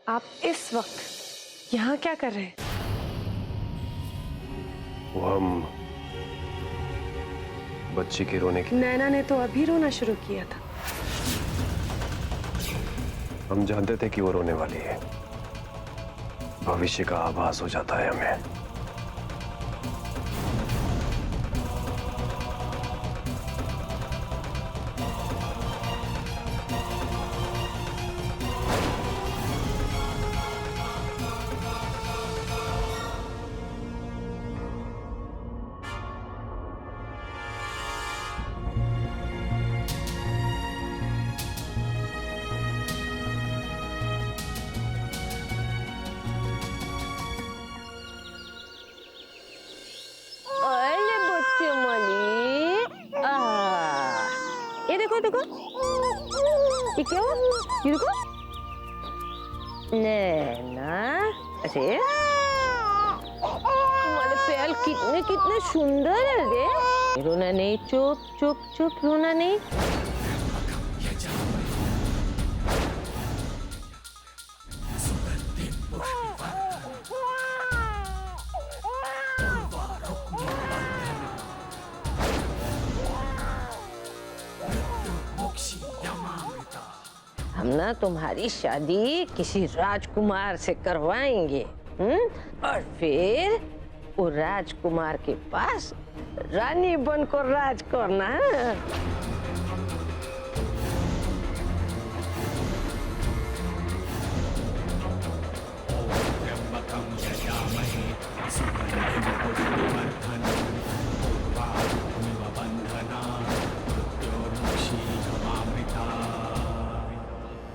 आप इस वक्त यहाँ क्या कर रहे हैं? वो हम बच्ची के रोने की। नैना ने तो अभी रोना शुरू किया था। हम जानते थे कि वो रोने वाली है। भविष्य का आभास हो जाता है हमें। ये देखो देखो, ये क्या हुआ? ये देखो, नैना, अरे तुम्हारे पैर कितने कितने सुंदर है रे। रोना नहीं, चुप चुप चुप, रोना नहीं। हम ना तुम्हारी शादी किसी राजकुमार से करवाएंगे, और फिर वो राजकुमार के पास रानी बनकर राज करना है।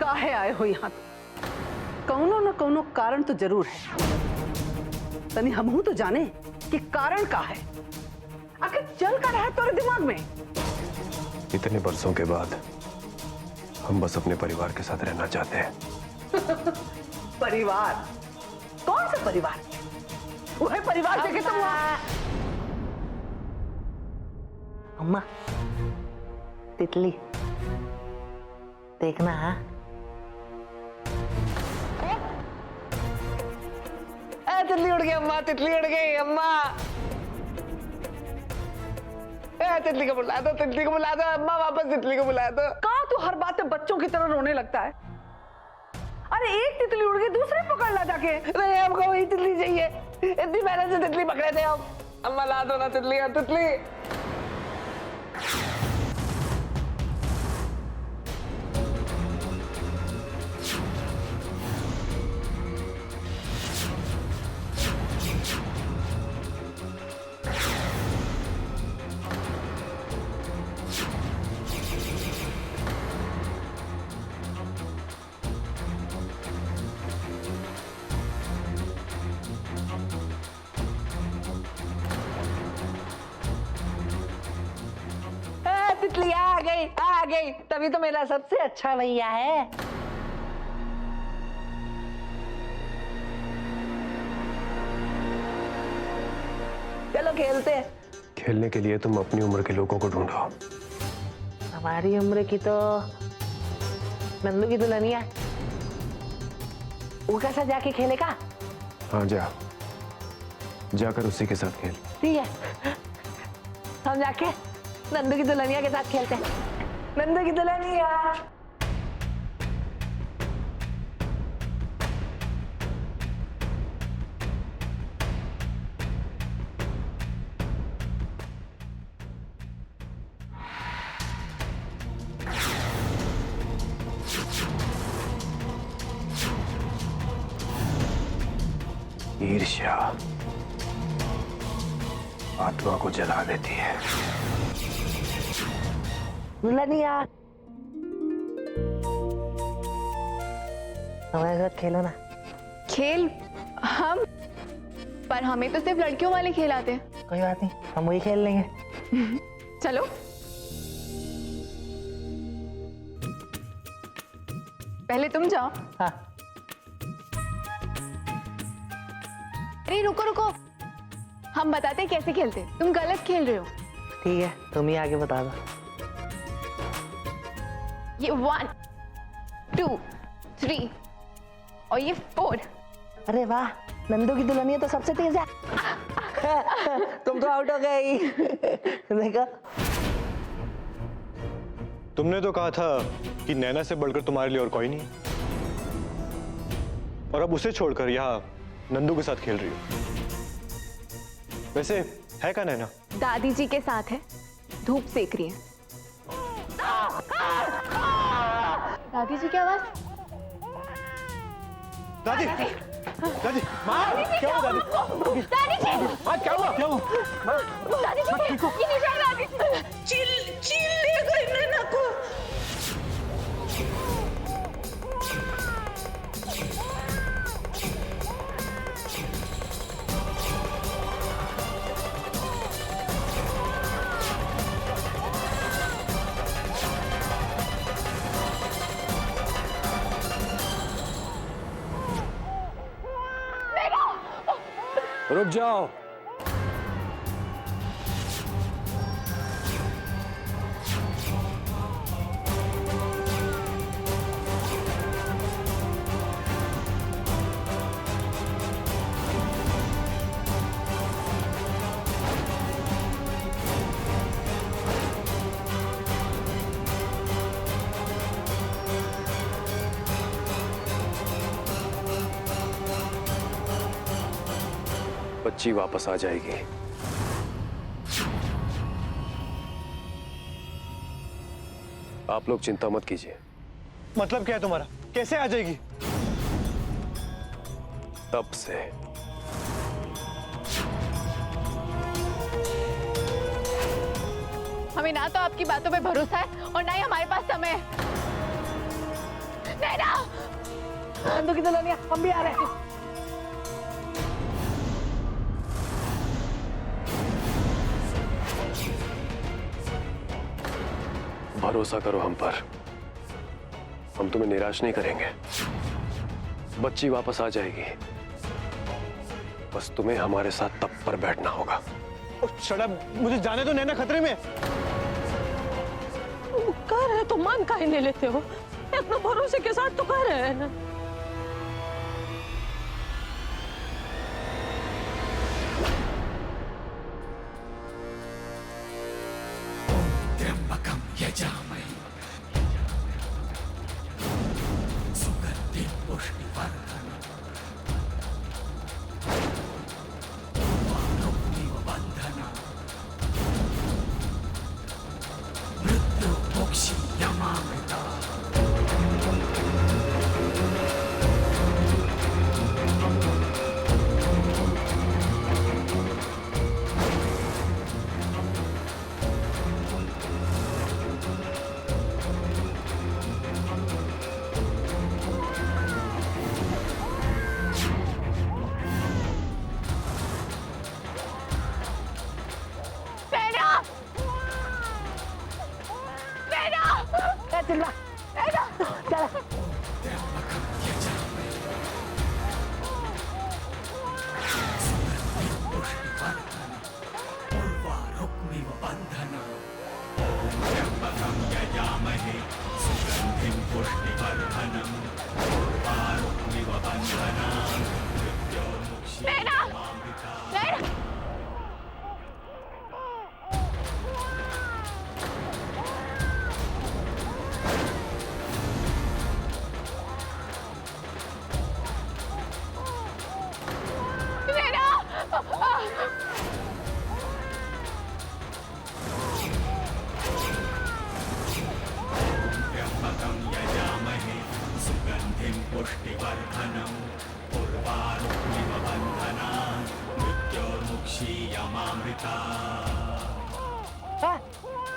काहे आए हो यहाँ? कौनो न कौनो कारण तो जरूर है। तनी हमहू तो जाने कि कारण का है। आखिर चल का रहा है तोरे दिमाग में? इतने बरसों के बाद हम बस अपने परिवार के साथ रहना चाहते हैं। परिवार? कौन सा परिवार? वह परिवार देखे तुम अम्मा, तितली देखना। हाँ, तितली उड़ गई अम्मा, तितली उड़ गई अम्मा। तितली को बुला दो, तितली को बुला दो अम्मा, वापस तितली को बुला दो। कहाँ तू हर बात में बच्चों की तरह रोने लगता है? अरे एक तितली उड़ गई, दूसरी पकड़ ला जाके। नहीं, हमको वही तितली चाहिए। इतनी मेहनत से तितली पकड़े थे हम। अम्मा ला दो ना तितली, तितली। तितली आ गई, तभी तो मेरा सबसे अच्छा भैया है। चलो खेलते हैं। खेलने के लिए तुम अपनी उम्र के लोगों को ढूंढो। हमारी उम्र की तो नंदू की दुल्हनिया। वो कैसा जाके खेलेगा? हाँ जाकर उसी के साथ खेल। ठीक है, हम जाके नंदू की दुल्हनिया के साथ खेलते हैं। नंदू की दुल्हनिया। ईर्ष्या आत्मा को जला देती है। दुल्हनिया, हमारे साथ खेलो ना। खेल? हम? पर हमें तो सिर्फ लड़कियों वाले खेल आते हैं। कोई बात नहीं, हम वही खेल लेंगे। चलो। पहले तुम जाओ। हाँ। अरे रुको रुको, हम बताते हैं कैसे खेलते। तुम गलत खेल रहे हो। ठीक है, तुम ही आगे बता दो। ये 1 2 3 और ये 4। अरे वाह, नंदू की दुल्हनिया तो सबसे तेज है। तुम तो आउट हो गई। देखो, तुमने तो कहा था कि नैना से बढ़कर तुम्हारे लिए और कोई नहीं, और अब उसे छोड़कर यहाँ नंदू के साथ खेल रही हो। वैसे है क्या नैना? दादी जी के साथ है, धूप सेक रही है। दादी जी की आवाज। दादी, दादी, माँ, क्या हुआ दादी? दादी जी, माँ, क्या हुआ? क्या हुआ? दादी जी, ये निशान दादी जी। चिल ले गई नैना को। रुक जाओ। बच्ची वापस आ जाएगी। आप लोग चिंता मत कीजिए। मतलब क्या है तुम्हारा? कैसे आ जाएगी? तब से हमें ना तो आपकी बातों पे भरोसा है और ना ही हमारे पास समय है। नैना, नंदू की दुल्हनिया, हम भी आ रहे हैं। भरोसा करो हम पर, हम तुम्हें निराश नहीं करेंगे। बच्ची वापस आ जाएगी, बस तुम्हें हमारे साथ तब पर बैठना होगा। शट अप, मुझे जाने दो, नैना खतरे में। कह रहे तो मान काहे नहीं लेते हो? इतना भरोसे के साथ तो कह रहे हैं ना।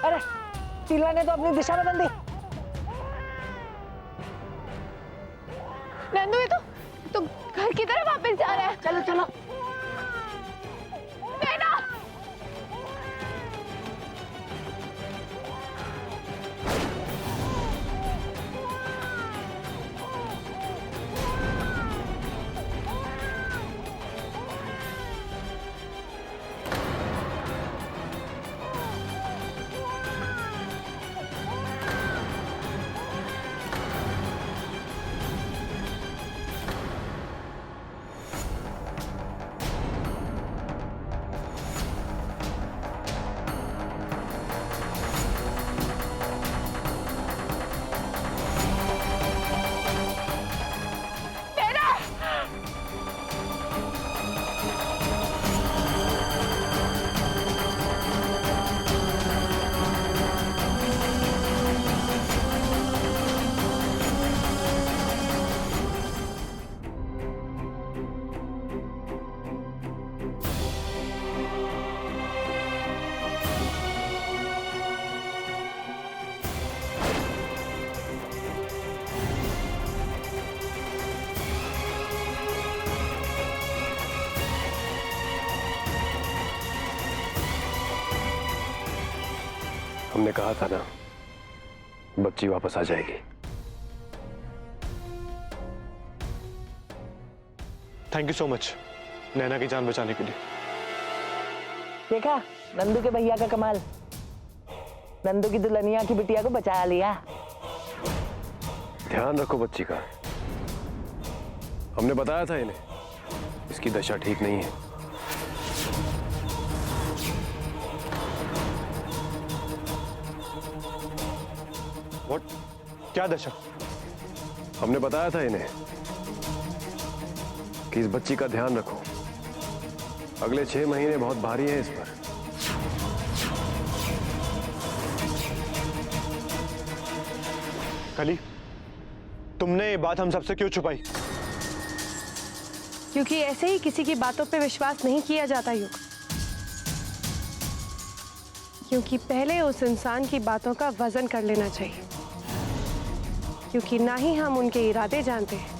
अरे शीला ने तो अपनी दिशा बदल दी। नंदू, ये तो घर की तरफ वापस जा रहा है। चलो चलो। नैना, हमने कहा था ना, बच्ची वापस आ जाएगी। थैंक यू सो मच नैना की जान बचाने के लिए। देखा नंदू के भैया का कमाल, नंदू की दुल्हनिया की बिटिया को बचा लिया। ध्यान रखो बच्ची का, हमने बताया था इन्हें, इसकी दशा ठीक नहीं है। व्हाट? क्या दशा? हमने बताया था इन्हें कि इस बच्ची का ध्यान रखो, अगले 6 महीने बहुत भारी हैं इस पर। कली, तुमने ये बात हम सबसे क्यों छुपाई? क्योंकि ऐसे ही किसी की बातों पे विश्वास नहीं किया जाता युग। क्योंकि पहले उस इंसान की बातों का वजन कर लेना चाहिए, क्योंकि ना ही हम उनके इरादे जानते हैं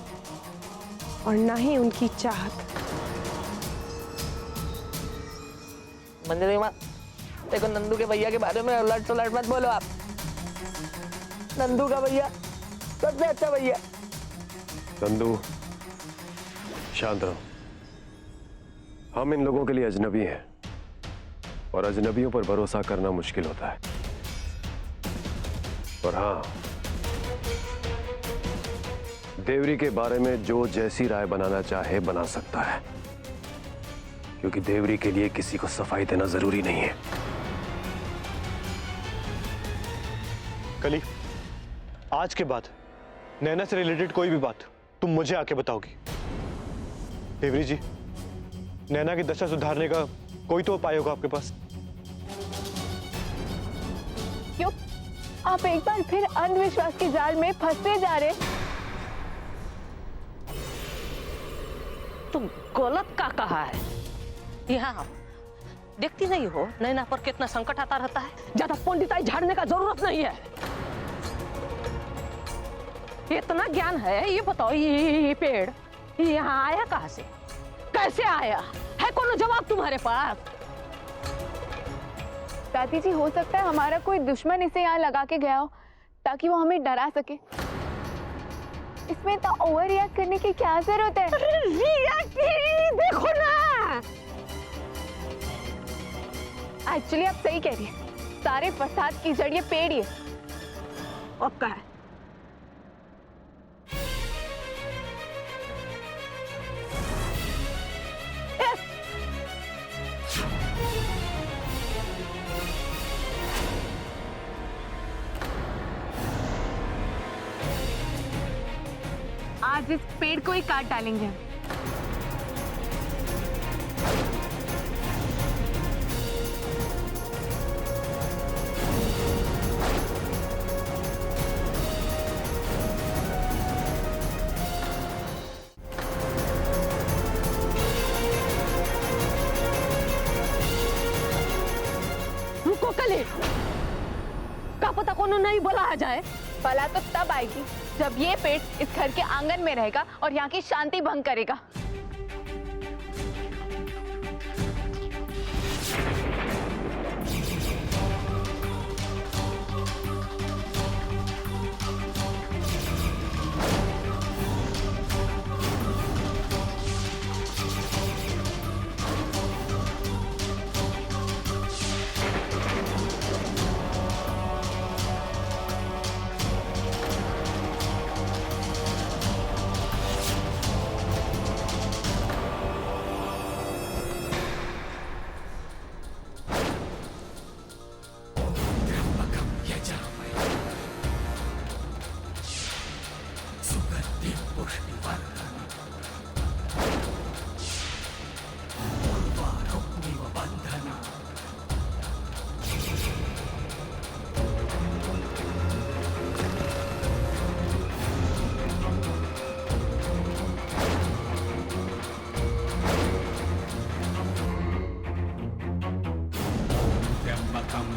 और ना ही उनकी चाहत। मंजरी माँ, देखो नंदू के भैया के बारे में उलट सुलट मत बोलो आप। नंदू का भैया सबसे अच्छा भैया। नंदू शांत रहो, हम इन लोगों के लिए अजनबी हैं और अजनबियों पर भरोसा करना मुश्किल होता है। और हाँ, देवरी के बारे में जो जैसी राय बनाना चाहे बना सकता है, क्योंकि देवरी के लिए किसी को सफाई देना जरूरी नहीं है। कली, आज के बाद नैना से रिलेटेड कोई भी बात तुम मुझे आके बताओगी। देवरी जी, नैना की दशा सुधारने का कोई तो उपाय होगा आपके पास। क्यों आप एक बार फिर अंधविश्वास के जाल में फंसते जा रहे? तुम गलत का कहा है। यहाँ देखती नहीं हो नैना पर कितना संकट आता रहता है। ज्यादा पंडिताई झाड़ने का जरूरत नहीं है। इतना ज्ञान है, ये बताओ ये पेड़ यहाँ आया कहाँ से, कैसे आया है? कौन जवाब तुम्हारे पास? दादी जी, हो सकता है हमारा कोई दुश्मन इसे यहाँ लगा के गया हो ताकि वो हमें डरा सके। इसमें तो ओवर रिएक्ट करने की क्या जरूरत है? देखो ना, एक्चुअली आप सही कह रही हैं, सारे फसाद की जड़ ये पेड़ ही है। अब क्या है? आज इस पेड़ को ही काट डालेंगे हम। रुको कली, क्या पता कौन नहीं बोला आ जाए। भला तो तब आएगी जब ये पेड़ इस घर के आंगन में रहेगा और यहाँ की शांति भंग करेगा।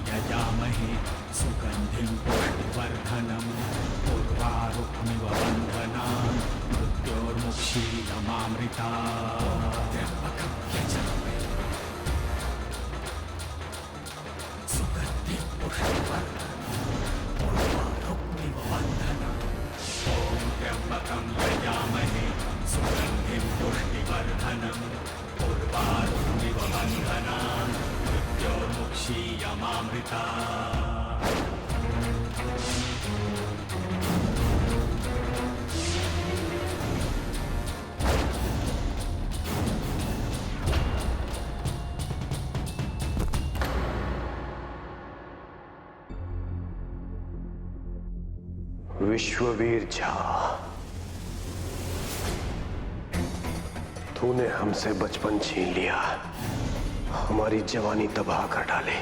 यजामहे सुगन्धिं पुष्टिवर्धनम् उर्वारुक्मिव बन्धनान् मृत्योर्मुक्षीयमामृतात्। त्र्यम्बकं यजामहे सुगन्धिं पुष्टिवर्धनम् विश्ववीर झा, तूने हमसे बचपन छीन लिया, हमारी जवानी तबाह कर डाली,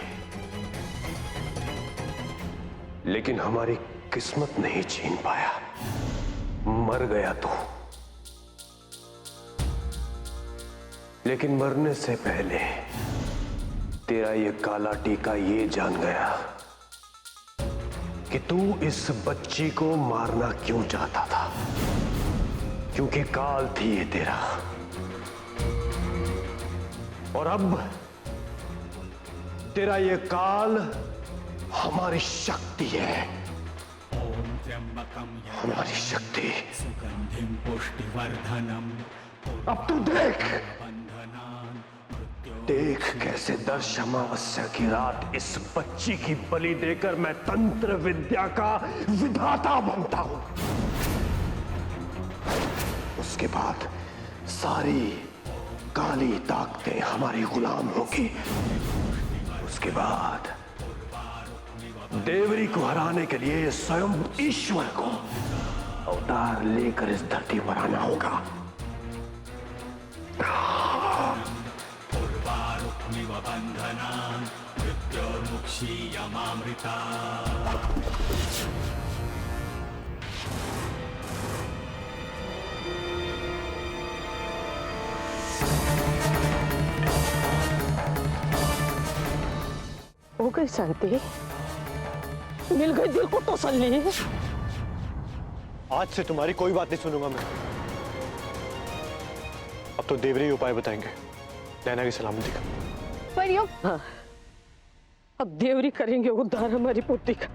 लेकिन हमारी किस्मत नहीं छीन पाया। मर गया तू, लेकिन मरने से पहले तेरा ये काला टीका ये जान गया कि तू इस बच्ची को मारना क्यों चाहता था, क्योंकि काल थी ये तेरा। और अब तेरा ये काल हमारी शक्ति है, ॐ त्र्यम्बकं हमारी शक्ति। सुगन्धिं पुष्टिवर्धनम् अब तू देख, बन्धनान् देख कैसे दर्श अमावस्या की रात इस बच्ची की बलि देकर मैं तंत्र विद्या का विधाता बनता हूं। उसके बाद सारी काली ताकतें हमारी गुलाम होगी। उसके बाद देवरी को हराने के लिए स्वयं ईश्वर को अवतार लेकर इस धरती पर आना होगा। पूर्वारुक्मिव बन्धनान् मृत्योर्मुक्षीयमामृता। हो गई शांति, मिल गई दिल को तसल्ली। आज से तुम्हारी कोई बात नहीं सुनूंगा मैं। अब तो देवरी उपाय बताएंगे नैना की सलामती का। पर यो हाँ, अब देवरी करेंगे उद्धार हमारी पुत्री का।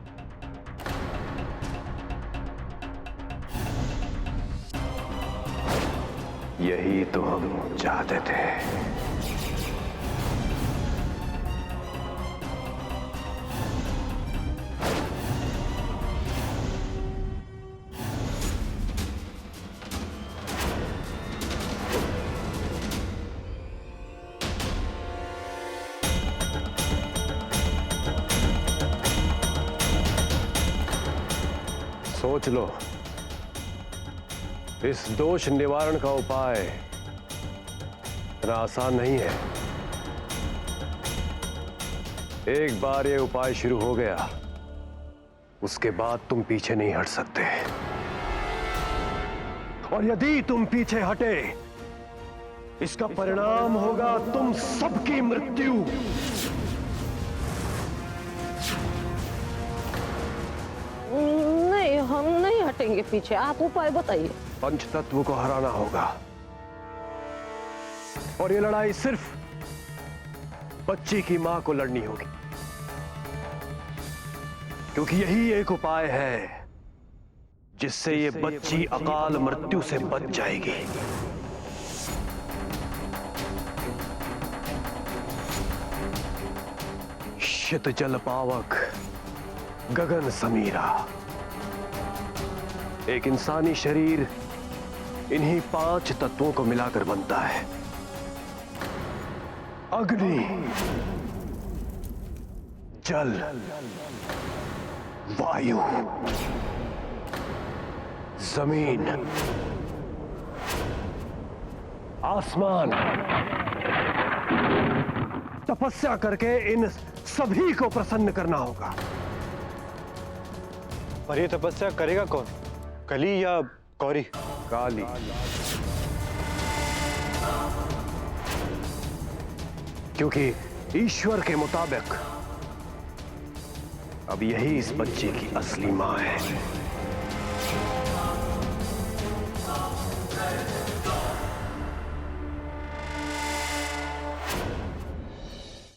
यही तो हम चाहते थे। सोच लो, इस दोष निवारण का उपाय इतना आसान नहीं है। एक बार ये उपाय शुरू हो गया, उसके बाद तुम पीछे नहीं हट सकते। और यदि तुम पीछे हटे, इसका परिणाम होगा तुम सबकी मृत्यु। नहीं, हम नहीं हटेंगे पीछे। आप उपाय बताइए। पंच तत्व को हराना होगा, और ये लड़ाई सिर्फ बच्ची की मां को लड़नी होगी, क्योंकि यही एक उपाय है जिससे ये बच्ची अकाल मृत्यु से बच जाएगी। शीत जल पावक गगन समीरा। एक इंसानी शरीर इन्हीं 5 तत्वों को मिलाकर बनता है। अग्नि, जल, वायु, जमीन, आसमान। तपस्या करके इन सभी को प्रसन्न करना होगा। पर ये तपस्या करेगा कौन, कली या कौरी? काली। क्योंकि ईश्वर के मुताबिक अब यही इस बच्चे की असली मां है।